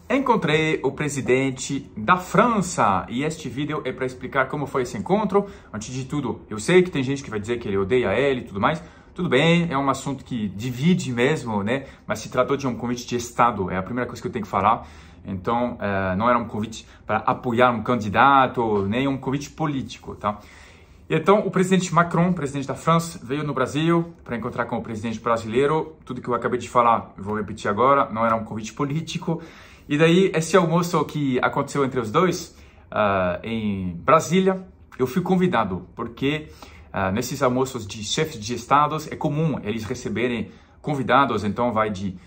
Encontrei o presidente da França e este vídeo é para explicar como foi esse encontro. Antes de tudo, eu sei que tem gente que vai dizer que ele odeia ele e tudo mais. Tudo bem, é um assunto que divide mesmo, né? Mas se tratou de um convite de Estado, é a primeira coisa que eu tenho que falar. Então, não era um convite para apoiar um candidato, nem um convite político, tá? Então, o presidente Macron, presidente da França, veio no Brasil para encontrar com o presidente brasileiro. Tudo que eu acabei de falar, eu vou repetir agora, não era um convite político. E daí, esse almoço que aconteceu entre os dois, em Brasília, eu fui convidado, porque nesses almoços de chefes de estados é comum eles receberem convidados, então vai de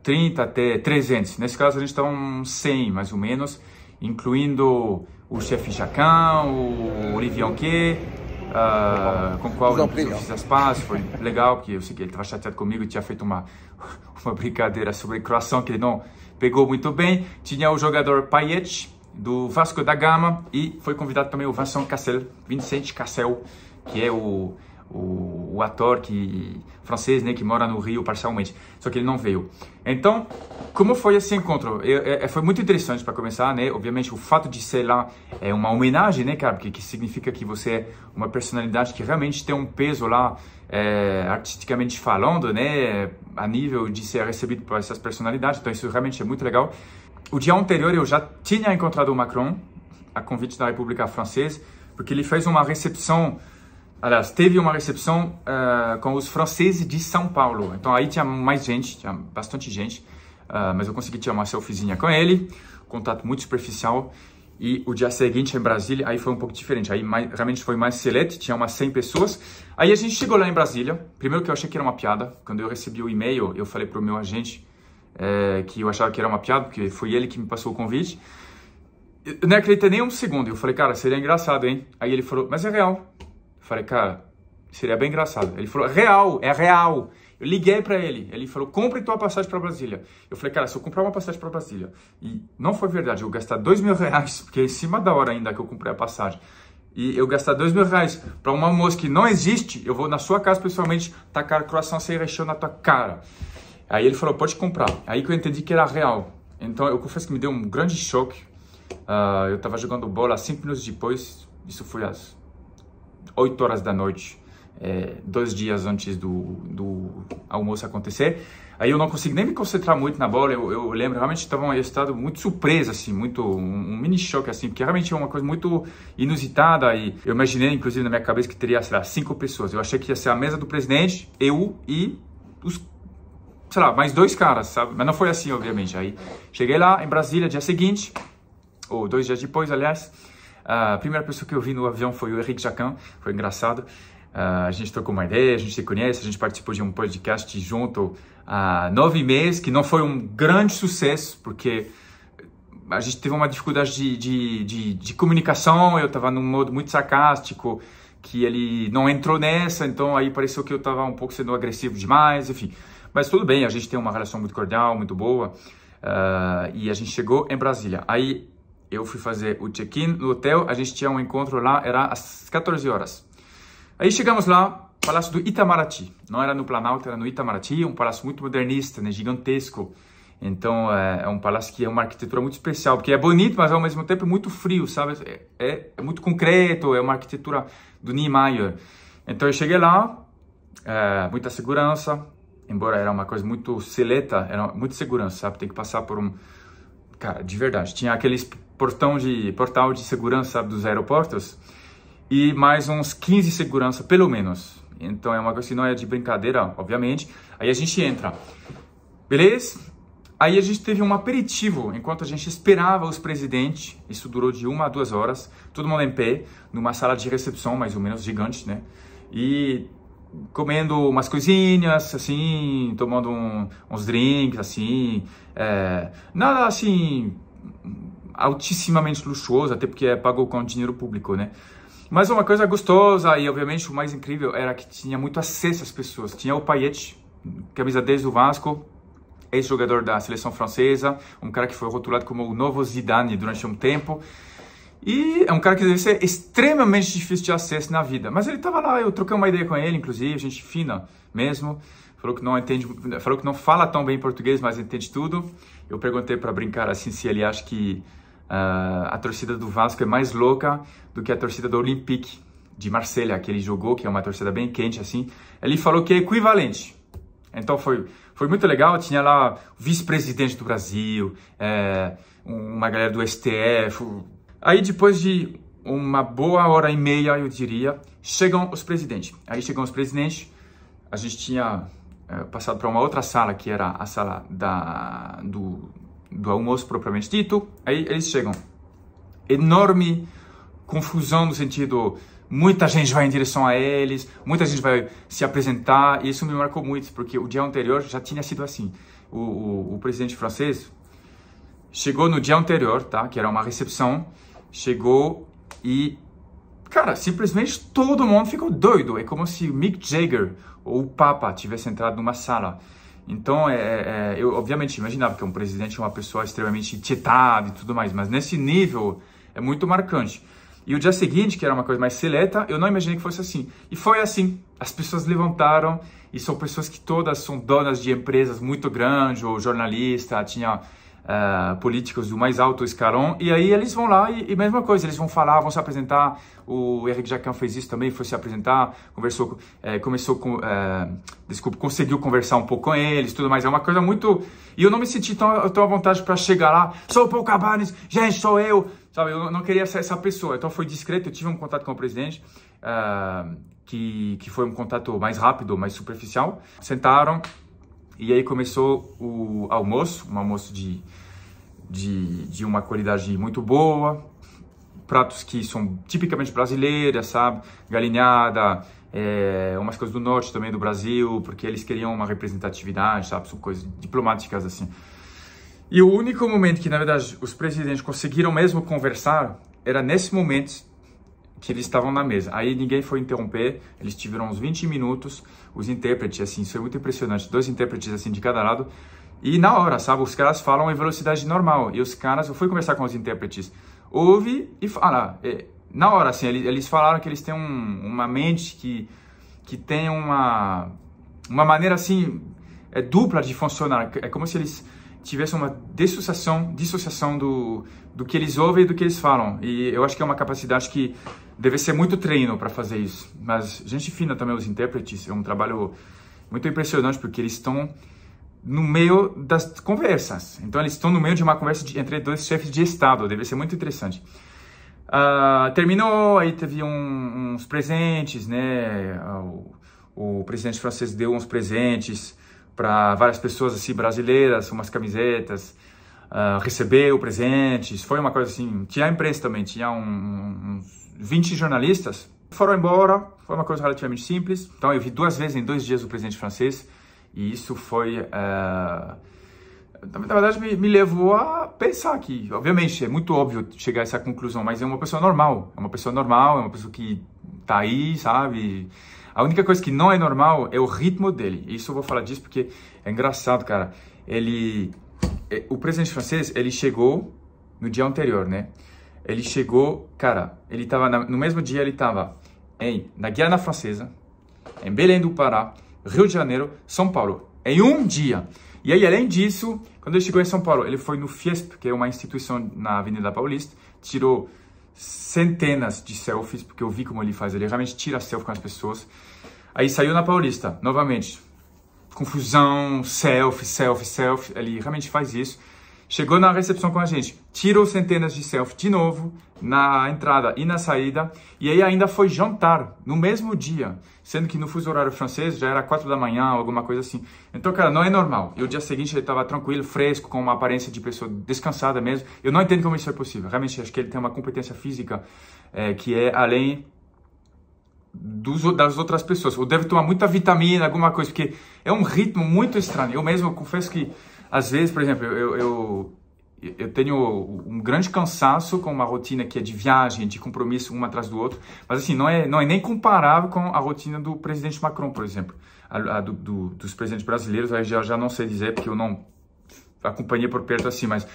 30 até 300. Nesse caso, a gente está uns 100, mais ou menos, incluindo o chefe Jacquin, o Olivier Anquet, com o qual eu fiz as pazes. Foi legal, porque eu sei que ele estava chateado comigo e tinha feito uma brincadeira sobre croissant que ele não pegou muito bem. Tinha o jogador Payet, do Vasco da Gama, e foi convidado também o Vincent Cassel, que é o ator francês, né, que mora no Rio parcialmente, só que ele não veio. Então, como foi esse encontro? Foi muito interessante para começar, né? Obviamente, o fato de ser lá é uma homenagem, né, cara? Porque que significa que você é uma personalidade que realmente tem um peso lá, artisticamente falando, né? A nível de ser recebido por essas personalidades. Então, isso realmente é muito legal. O dia anterior, eu já tinha encontrado o Macron, a convite da República Francesa, porque ele fez uma recepção. Aliás, teve uma recepção com os franceses de São Paulo. Então, aí tinha mais gente, tinha bastante gente. Mas eu consegui tirar uma selfiezinha com ele. Contato muito superficial. E o dia seguinte, em Brasília, aí foi um pouco diferente. Aí realmente foi mais select, tinha umas 100 pessoas. Aí a gente chegou lá em Brasília. Primeiro que eu achei que era uma piada. Quando eu recebi o e-mail, eu falei para o meu agente que eu achava que era uma piada, porque foi ele que me passou o convite. Eu não acreditei nem um segundo. Eu falei, cara, seria engraçado, hein? Aí ele falou, mas é real. Eu falei, cara, seria bem engraçado. Ele falou, real, é real. Eu liguei para ele. Ele falou, compre tua passagem para Brasília. Eu falei, cara, se eu comprar uma passagem para Brasília, e não foi verdade, eu gastar R$2.000, porque é em cima da hora ainda que eu comprei a passagem, e eu gastar R$2.000 para um almoço que não existe, eu vou na sua casa pessoalmente tacar croissant sem recheio na tua cara. Aí ele falou, pode comprar. Aí que eu entendi que era real. Então eu confesso que me deu um grande choque. Eu estava jogando bola 5 minutos depois, isso foi às 8 horas da noite, 2 dias antes do almoço acontecer. Aí eu não consegui nem me concentrar muito na bola. Eu lembro, realmente estava em estado muito surpreso, assim, um mini choque, assim, porque realmente é uma coisa muito inusitada. E eu imaginei, inclusive, na minha cabeça que teria, sei lá, 5 pessoas. Eu achei que ia ser a mesa do presidente, eu e os, sei lá, mais 2 caras, sabe? Mas não foi assim, obviamente. Aí cheguei lá em Brasília, dia seguinte, ou 2 dias depois, aliás. A primeira pessoa que eu vi no avião foi o Eric Jacquin, foi engraçado. A gente trocou uma ideia, a gente se conhece, a gente participou de um podcast junto há 9 meses, que não foi um grande sucesso, porque a gente teve uma dificuldade de comunicação, eu estava num modo muito sarcástico, que ele não entrou nessa, então aí pareceu que eu estava um pouco sendo agressivo demais, enfim. Mas tudo bem, a gente tem uma relação muito cordial, muito boa, e a gente chegou em Brasília. Aí eu fui fazer o check-in no hotel, a gente tinha um encontro lá, era às 14 horas. Aí chegamos lá, Palácio do Itamaraty. Não era no Planalto, era no Itamaraty, um palácio muito modernista, né, gigantesco. Então é um palácio que é uma arquitetura muito especial, porque é bonito, mas ao mesmo tempo é muito frio, sabe? É muito concreto, é uma arquitetura do Niemeyer. Então eu cheguei lá, muita segurança, embora era uma coisa muito seleta, era muita segurança, sabe? Tem que passar por um... Cara, de verdade, tinha aqueles portal de segurança, sabe, dos aeroportos, e mais uns 15 segurança, pelo menos. Então é uma coisa que não é de brincadeira, obviamente. Aí a gente entra, beleza? Aí a gente teve um aperitivo, enquanto a gente esperava os presidentes, isso durou de 1 a 2 horas, todo mundo em pé, numa sala de recepção, mais ou menos, gigante, né? E comendo umas coisinhas, assim, tomando uns drinks, assim, nada assim altissimamente luxuoso, até porque pagou com dinheiro público, né? Mas uma coisa gostosa e, obviamente, o mais incrível era que tinha muito acesso às pessoas. Tinha o Payet, camisa 10 do Vasco, ex-jogador da seleção francesa, um cara que foi rotulado como o novo Zidane durante um tempo. E é um cara que deve ser extremamente difícil de acesso na vida. Mas ele estava lá, eu troquei uma ideia com ele, inclusive, gente fina mesmo. falou que não entende, falou que não fala tão bem português, mas entende tudo. Eu perguntei para brincar assim se ele acha que a torcida do Vasco é mais louca do que a torcida do Olympique de Marselha, que ele jogou, que é uma torcida bem quente assim. Ele falou que é equivalente. Então foi muito legal. Tinha lá o vice-presidente do Brasil, uma galera do STF. Aí depois de uma boa hora e meia, eu diria, chegam os presidentes. Aí chegam os presidentes, a gente tinha passado para uma outra sala, que era a sala do almoço propriamente dito. Aí eles chegam. Enorme confusão no sentido, muita gente vai em direção a eles, muita gente vai se apresentar, e isso me marcou muito, porque o dia anterior já tinha sido assim. O presidente francês chegou no dia anterior, tá? Que era uma recepção, chegou e, cara, simplesmente todo mundo ficou doido. É como se o Mick Jagger ou o Papa tivesse entrado numa sala. Então, eu obviamente imaginava que um presidente é uma pessoa extremamente tietada e tudo mais, mas nesse nível é muito marcante. E o dia seguinte, que era uma coisa mais seleta, eu não imaginei que fosse assim. E foi assim. As pessoas levantaram, e são pessoas que todas são donas de empresas muito grandes, ou jornalista, tinha políticos do mais alto escalão, e aí eles vão lá e mesma coisa, eles vão falar, vão se apresentar. O Eric Jacquin fez isso também, foi se apresentar, conseguiu conversar um pouco com eles, tudo mais. É uma coisa muito... E eu não me senti tão à vontade para chegar lá, sou o Paul Cabanes, gente, sou eu, sabe? Eu não queria ser essa pessoa, então foi discreto. Eu tive um contato com o presidente, que foi um contato mais rápido, mais superficial. Sentaram, e aí começou o almoço, um almoço de uma qualidade muito boa, pratos que são tipicamente brasileiras, sabe? Galinhada, umas coisas do norte também do Brasil, porque eles queriam uma representatividade, sabe? São coisas diplomáticas assim. E o único momento que, na verdade, os presidentes conseguiram mesmo conversar era nesse momento que eles estavam na mesa. Aí ninguém foi interromper, eles tiveram uns 20 minutos, os intérpretes, assim, isso é muito impressionante, 2 intérpretes, assim, de cada lado, e na hora, sabe, os caras falam em velocidade normal, e os caras, eu fui conversar com os intérpretes, ouve e fala, na hora, assim, eles falaram que eles têm uma mente que tem uma maneira, assim, dupla de funcionar, é como se eles tivessem uma dissociação do que eles ouvem e do que eles falam. E eu acho que é uma capacidade que deve ser muito treino para fazer isso. Mas gente fina também, os intérpretes, é um trabalho muito impressionante, porque eles estão no meio das conversas. Então eles estão no meio de uma conversa entre 2 chefes de Estado, deve ser muito interessante. Terminou, aí teve uns presentes, né? O presidente francês deu uns presentes para várias pessoas assim brasileiras, umas camisetas, recebeu presentes, foi uma coisa assim. Tinha a imprensa também, tinha uns 20 jornalistas, foram embora, foi uma coisa relativamente simples. Então eu vi 2 vezes em 2 dias o presidente francês, e isso foi, na verdade me levou a pensar que, obviamente, é muito óbvio chegar a essa conclusão, mas é uma pessoa normal, é uma pessoa que tá aí, sabe? A única coisa que não é normal é o ritmo dele. Isso eu vou falar disso porque é engraçado, cara. O presidente francês, ele chegou no dia anterior, né? Ele chegou, cara, ele tava no mesmo dia, ele tava na Guiana Francesa, em Belém do Pará, Rio de Janeiro, São Paulo, em um dia. E aí, além disso, quando ele chegou em São Paulo, ele foi no Fiesp, que é uma instituição na Avenida Paulista, tirou centenas de selfies, porque eu vi como ele faz, ele realmente tira selfie com as pessoas. Aí saiu na Paulista, novamente, confusão, selfie, ele realmente faz isso. Chegou na recepção com a gente, tirou centenas de selfies de novo, na entrada e na saída, e aí ainda foi jantar, no mesmo dia, sendo que no fuso horário francês já era 4 da manhã, alguma coisa assim. Então, cara, não é normal. E o dia seguinte ele estava tranquilo, fresco, com uma aparência de pessoa descansada mesmo. Eu não entendo como isso é possível. Realmente, acho que ele tem uma competência física que é além das outras pessoas. Ou deve tomar muita vitamina, alguma coisa, porque é um ritmo muito estranho. Eu mesmo confesso que, às vezes, por exemplo, eu tenho um grande cansaço com uma rotina que é de viagem, de compromisso um atrás do outro, mas assim, não é nem comparável com a rotina do presidente Macron, por exemplo, dos presidentes brasileiros. Aí já não sei dizer, porque eu não acompanhei por perto assim, mas,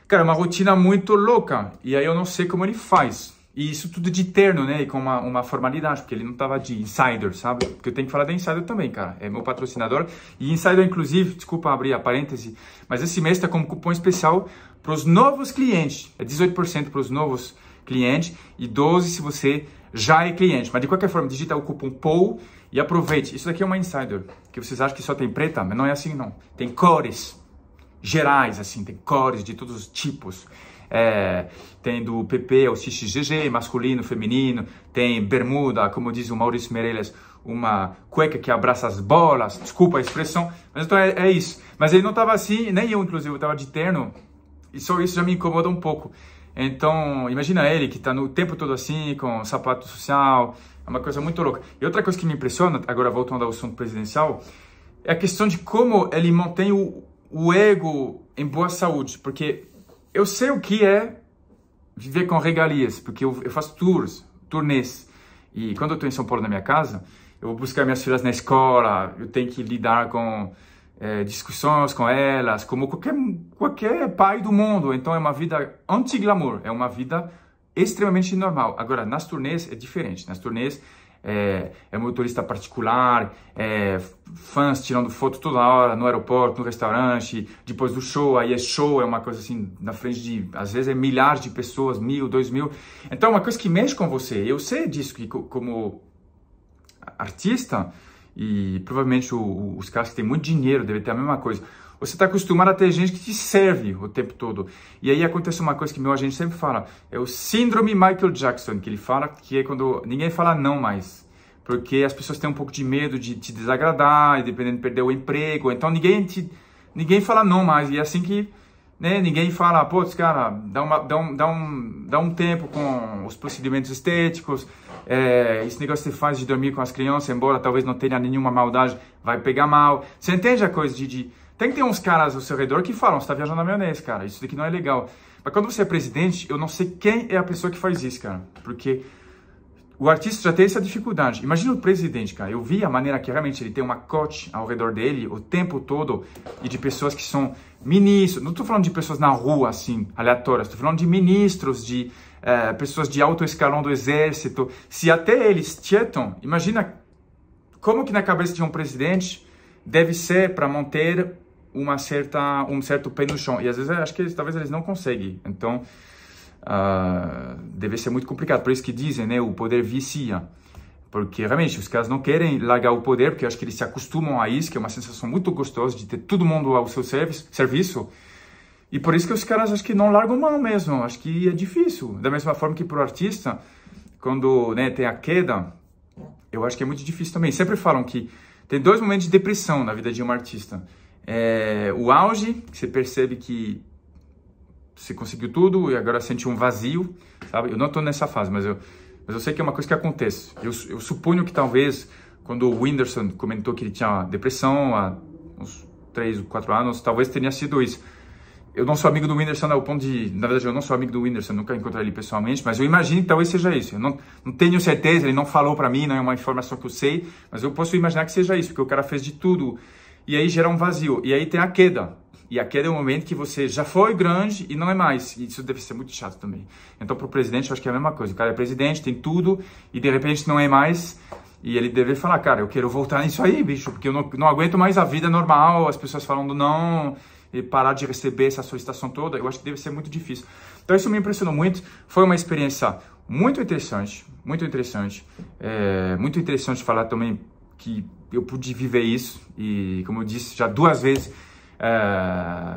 cara, é uma rotina muito louca, e aí eu não sei como ele faz. E isso tudo de terno, né? E com uma formalidade, porque ele não tava de insider, sabe? Porque eu tenho que falar da Insider também, cara. É meu patrocinador. E Insider, inclusive, desculpa abrir a parêntese, mas esse mês tá como cupom especial para os novos clientes. É 18% para os novos clientes e 12% se você já é cliente. Mas de qualquer forma, digita o cupom POU e aproveite. Isso daqui é uma Insider, que vocês acham que só tem preta, mas não é assim, não. Tem cores gerais, assim, tem cores de todos os tipos. Tem do PP ao XXGG, masculino, feminino, tem bermuda, como diz o Maurício Meirelles, uma cueca que abraça as bolas, desculpa a expressão, mas então é isso. Mas ele não estava assim, nem eu inclusive, eu estava de terno, e só isso já me incomoda um pouco. Então, imagina ele que está no tempo todo assim, com sapato social, é uma coisa muito louca. E outra coisa que me impressiona, agora voltando ao assunto presidencial, é a questão de como ele mantém o ego em boa saúde, porque eu sei o que é viver com regalias, porque eu faço turnês. E quando eu estou em São Paulo na minha casa, eu vou buscar minhas filhas na escola, eu tenho que lidar com discussões com elas, como qualquer pai do mundo. Então é uma vida anti-glamour, é uma vida extremamente normal. Agora, nas turnês é diferente. Nas turnês é motorista particular, fãs tirando foto toda hora no aeroporto, no restaurante, depois do show, aí show, é uma coisa assim, na frente de, às vezes milhares de pessoas, 1.000, 2.000. Então é uma coisa que mexe com você. Eu sei disso, que como artista, e provavelmente os caras que têm muito dinheiro devem ter a mesma coisa. Você está acostumado a ter gente que te serve o tempo todo. E aí acontece uma coisa que meu agente sempre fala. É o síndrome Michael Jackson, que ele fala, que é quando ninguém fala não mais. Porque as pessoas têm um pouco de medo de te desagradar, e dependendo de perder o emprego. Então ninguém fala não mais. E é assim que, né, ninguém fala, pô, cara, dá um tempo com os procedimentos estéticos. Esse negócio que você faz de dormir com as crianças, embora talvez não tenha nenhuma maldade, vai pegar mal. Você entende a coisa de tem que ter uns caras ao seu redor que falam, você tá viajando na maionese, cara, isso daqui não é legal. Mas quando você é presidente, eu não sei quem é a pessoa que faz isso, cara. Porque o artista já tem essa dificuldade. Imagina o presidente, cara. Eu vi a maneira que realmente ele tem uma corte ao redor dele o tempo todo e de pessoas que são ministros. Não tô falando de pessoas na rua, assim, aleatórias. Tô falando de ministros, de pessoas de alto escalão do exército. Se até eles tietam, imagina como que na cabeça de um presidente deve ser para manter um certo pé no chão. E às vezes eu acho que talvez eles não conseguem. Então, deve ser muito complicado. Por isso que dizem, né, o poder vicia. Porque realmente os caras não querem largar o poder, porque eu acho que eles se acostumam a isso, que é uma sensação muito gostosa de ter todo mundo ao seu serviço. E por isso que os caras acho que não largam mão mesmo. Acho que é difícil. Da mesma forma que para o artista, quando, né, tem a queda, eu acho que é muito difícil também. Sempre falam que tem 2 momentos de depressão na vida de um artista. O auge, que você percebe que você conseguiu tudo e agora sente um vazio, sabe? Eu não estou nessa fase, mas eu sei que é uma coisa que acontece. Eu suponho que talvez, quando o Whindersson comentou que ele tinha depressão há uns 3 ou 4 anos, talvez tenha sido isso. Eu não sou amigo do Whindersson ao ponto de... Na verdade, eu não sou amigo do Whindersson, nunca encontrei ele pessoalmente, mas eu imagino que talvez seja isso. Eu não tenho certeza, ele não falou pra mim, não é uma informação que eu sei, mas eu posso imaginar que seja isso, porque o cara fez de tudo. E aí gera um vazio. E aí tem a queda. E a queda é o momento que você já foi grande e não é mais. E isso deve ser muito chato também. Então, pro presidente, eu acho que é a mesma coisa. O cara é presidente, tem tudo, e de repente não é mais. E ele deve falar, cara, eu quero voltar nisso aí, bicho, porque eu não aguento mais a vida normal, as pessoas falando não... e parar de receber essa solicitação toda, eu acho que deve ser muito difícil. Então isso me impressionou muito, foi uma experiência muito interessante, muito interessante. Muito interessante falar também que eu pude viver isso, e como eu disse já 2 vezes,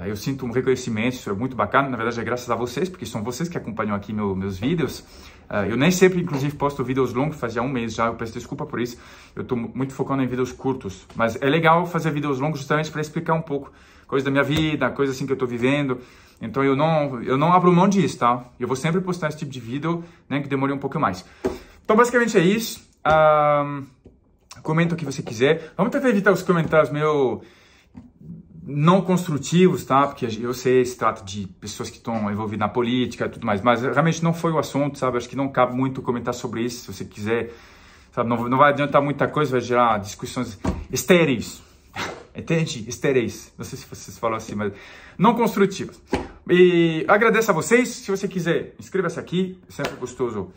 eu sinto um reconhecimento, isso é muito bacana, na verdade é graças a vocês, porque são vocês que acompanham aqui meus vídeos. Eu nem sempre, inclusive, posto vídeos longos, fazia 1 mês já, eu peço desculpa por isso, eu estou muito focando em vídeos curtos, mas é legal fazer vídeos longos justamente para explicar um pouco coisa da minha vida, coisa assim que eu tô vivendo. Então eu não abro mão disso, tá? Eu vou sempre postar esse tipo de vídeo, né, que demore um pouco mais. Então basicamente é isso. Comenta o que você quiser. Vamos tentar evitar os comentários meio não construtivos, tá? Porque eu sei, se trata de pessoas que estão envolvidas na política e tudo mais, mas realmente não foi o assunto, sabe? Acho que não cabe muito comentar sobre isso, se você quiser, sabe? Não vai adiantar muita coisa, vai gerar discussões estéreis. Entende? Estéreis. Não sei se vocês falam assim, mas não construtivas. E agradeço a vocês. Se você quiser, inscreva-se aqui. É sempre gostoso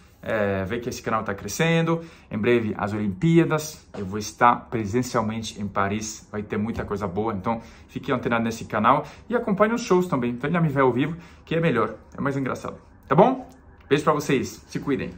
ver que esse canal está crescendo. Em breve, as Olimpíadas. Eu vou estar presencialmente em Paris. Vai ter muita coisa boa. Então, fique antenado nesse canal. E acompanhe os shows também. Venha me ver ao vivo, que é melhor. É mais engraçado. Tá bom? Beijo pra vocês. Se cuidem.